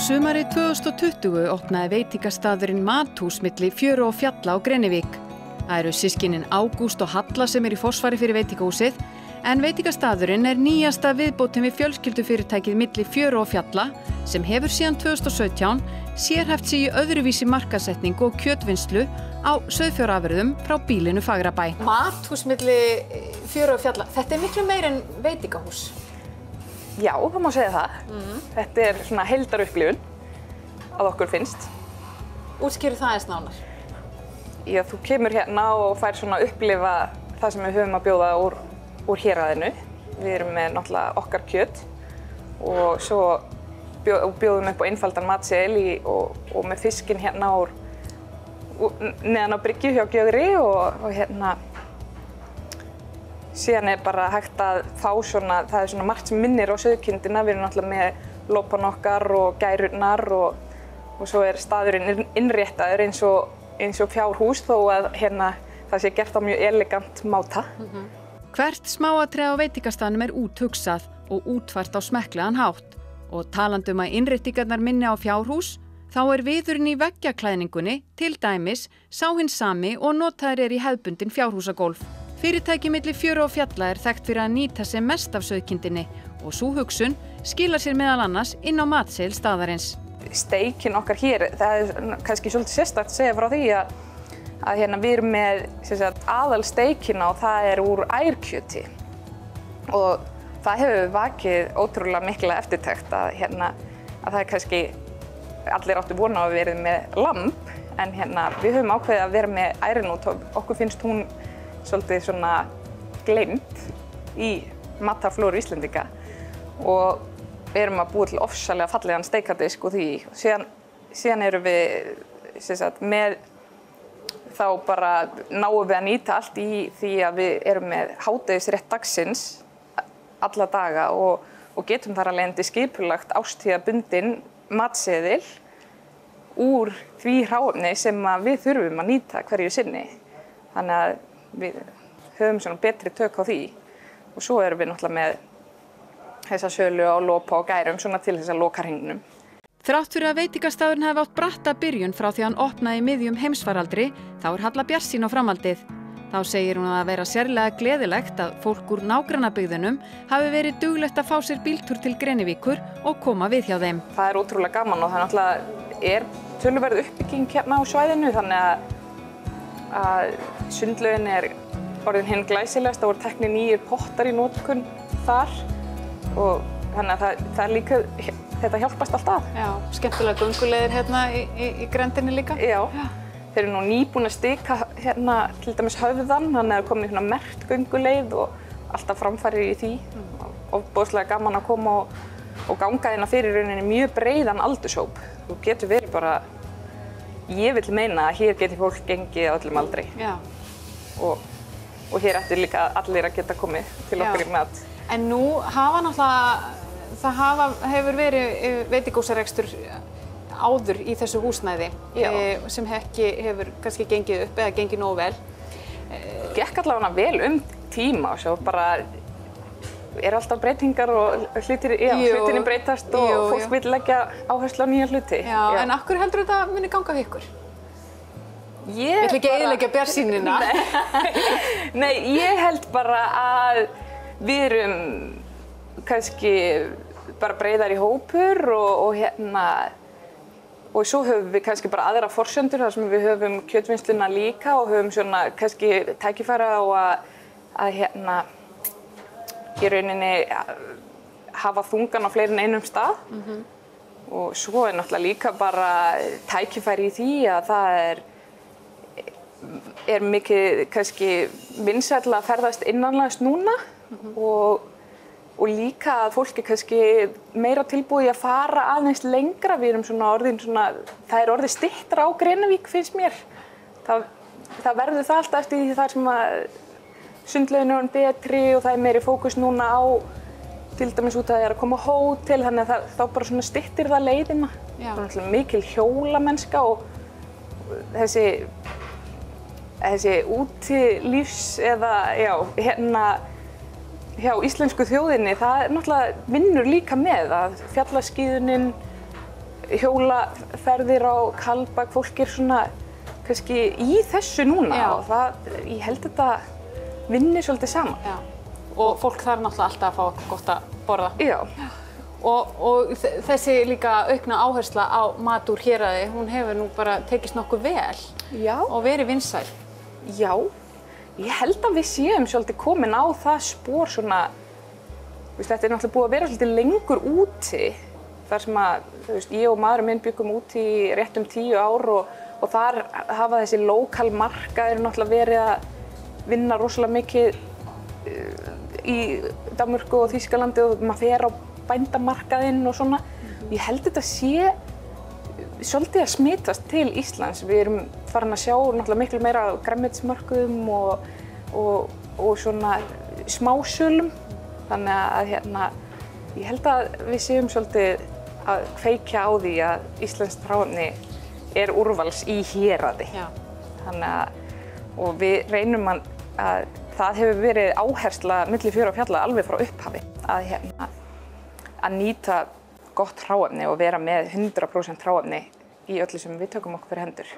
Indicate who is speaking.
Speaker 1: Sumarið 2020 opnaði veitingastaðurinn Mathús milli Fjöru og Fjalla á Grenivík. Það eru systkinin Ágúst og Halla sem eru í forsvari fyrir veitingahúsið, en veitingastaðurinn er nýjasta viðbótin við fjölskyldufyrirtækið milli Fjöru og Fjalla sem hefur síðan 2017 sérhæft sig í öðruvísi markaðssetningu og kjötvinnslu á sauðfjárafurðum frá býlinu Fagrabæ.
Speaker 2: Mathús milli Fjöru og Fjalla, þetta er miklu meira en veitingahús.
Speaker 3: Já, það má segja það. Þetta er svona heildarupplifun að okkur finnst.
Speaker 2: Útskýrðu það eins nánar?
Speaker 3: Já, þú kemur hérna og fær svona upplifa það sem við höfum að bjóða úr héraðinu. Við erum með náttúrulega okkar kjöt og svo bjóðum upp á einfaldan matseðil og með fiskinn hérna neðan á bryggju hjá Gjögri og hérna síðan er bara hægt að fá svona, það er svona margt sem minnir á sauðkindina. Við erum náttúrulega með lópan okkar og gærurnar og svo er staðurinn innréttaður eins og fjárhús þó að hérna það sé gert á mjög elegant máta.
Speaker 1: Hvert smáatriði á veitingastaðnum er úthugsað og útfært á smekklegan hátt. Og talandi að innréttingarnar minni á fjárhús, þá er viðurinn í veggjaklæðningunni til dæmis sá hinn sami og notaður er í hefðbundin fjárhúsagólf. Fyrirtæki milli Fjöru og Fjalla er þekkt fyrir að nýta sem mest af sauðkindinni og sú hugsun skilar sér meðal annars inn á matseðil staðarins.
Speaker 3: Steikinn okkar hér, það er kannski svolítið sérstakt að segja frá því að hérna við erum með aðal steikina og það er úr ærkjöti og það hefur vakið ótrúlega mikla eftirtekt að það er kannski allir áttu vona að við erum með lamb en hérna við höfum ákveðið að vera með ærin og okkur finnst hún svolítið svona gleymd í matarflóru Íslendinga og við erum að búa til ofsalega fallegan steikadisk og því. Síðan erum við með þá bara náum við að nýta allt í því að við erum með hádegisrétt dagsins alla daga og getum þar alveg skipulagt árstíðabundinn matseðil úr því hráefni sem við þurfum að nýta hverju sinni. Þannig að við höfum svona betri tök á því og svo erum við náttúrulega með þessa sölu á lópa og gærum svona til þess að loka hringnum.
Speaker 1: Þrátt fyrir að veitingastaðurinn hafi átt bratta byrjun frá því hann opnaði í miðjum heimsfaraldri, þá er Halla bjartsýn á framhaldið. Þá segir hún að vera sérlega gleðilegt að fólk úr nágrannabyggðunum hafi verið duglegt að fá sér bíltúr til Grenivíkur og koma við hjá þeim.
Speaker 3: Það er ótrúlega gaman og það náttúrulega er töluverð uppbygging hérna á svæðinu þannig að sundlaugin er orðin hinn glæsilegast, það voru teknir nýjir pottar í notkun þar og þannig að það er líka, þetta hjálpast allt að.
Speaker 2: Já, skemmtilega gönguleiðir hérna í grenndinni líka.
Speaker 3: Já, þeir eru nú nýbúin að stika hérna til dæmis höfðan, þannig að það er komin svona merkt gönguleið og alltaf framfærir í því. Ofboðslega gaman að koma og ganga hérna fyrir rauninni mjög breiðan aldurshóp. Þú getur verið bara, ég vil meina að hér geti fólk gengið á öllum aldri.
Speaker 2: Já.
Speaker 3: Og hér ættu líka allir að geta komið til okkur í mat.
Speaker 2: En nú hafa náttúrulega, hefur verið veitingahúsarekstur áður í þessu húsnæði sem ekki hefur kannski gengið upp eða gengið nógu vel.
Speaker 3: Gekk allavega vel tíma og svo bara er alltaf breytingar og hlutinni breytast og fólk vil leggja áherslu á nýja hluti.
Speaker 2: Já, en af hverju heldur þetta muni ganga hjá ykkur? Ég ætla ekki að eyðileggja bjartsýnina.
Speaker 3: Nei, ég held bara að við erum kannski bara breiðar í hópur og svo höfum við kannski bara aðra forsendur þar sem við höfum kjötvinnsluna líka og höfum svona kannski tækifæri á að í rauninni hafa þungan á fleiri en einum stað og svo er náttúrulega líka bara tækifæri í því að það er mikið kannski vinsælla að ferðast innanlands núna og líka að fólk er kannski meira tilbúið að fara aðeins lengra. Við erum svona orðin það er orðið styttra á Grenivík finnst mér. Það verður það alltaf eftir því þar sem að sundlaugin er orðin betri og það er meiri fókus núna á til dæmis út að það er að koma hótel þannig að þá bara svona styttir það leiðina. Það er náttúrulega mikil hjólamennska og þessi útilífs eða hjá íslensku þjóðinni, það náttúrulega vinnur líka með að fjallaskíðunin, hjólaferðir á Kaldbak, fólk svona kannski í þessu núna og ég held þetta vinni svolítið saman.
Speaker 2: Já. Og fólk þarf náttúrulega alltaf að fá eitthvað gott að borða.
Speaker 3: Já.
Speaker 2: Og þessi líka aukna áhersla á mat úr héraði, hún hefur nú bara tekist nokkuð vel og verið vinsæl.
Speaker 3: Já, ég held að við séum svolítið komin á það spor svona, þetta náttúrulega búið að vera svolítið lengur úti, þar sem að, ég og maðurinn minn byggum úti í rétt 10 ár og þar hafa þessi lokal markaðir náttúrulega verið að vinna rosalega mikið í Danmörku og Þýskalandi og maður fer á bændamarkaðinn og svona. Ég held þetta sé svolítið að smitast til Íslands. Við erum farin að sjá náttúrulega miklu meira á grænmetismörkuðum og svona smásölum. Þannig að ég held að við séum svolítið að kveikja á því að íslenskt hráefni er úrvals í héraði.
Speaker 2: Já.
Speaker 3: Þannig að og við reynum að það hefur verið áhersla milli fjöru og fjalla alveg frá upphafi að nýta gott hráefni og vera með 100% hráefni í öllu sem við tökum okkur fyrir hendur.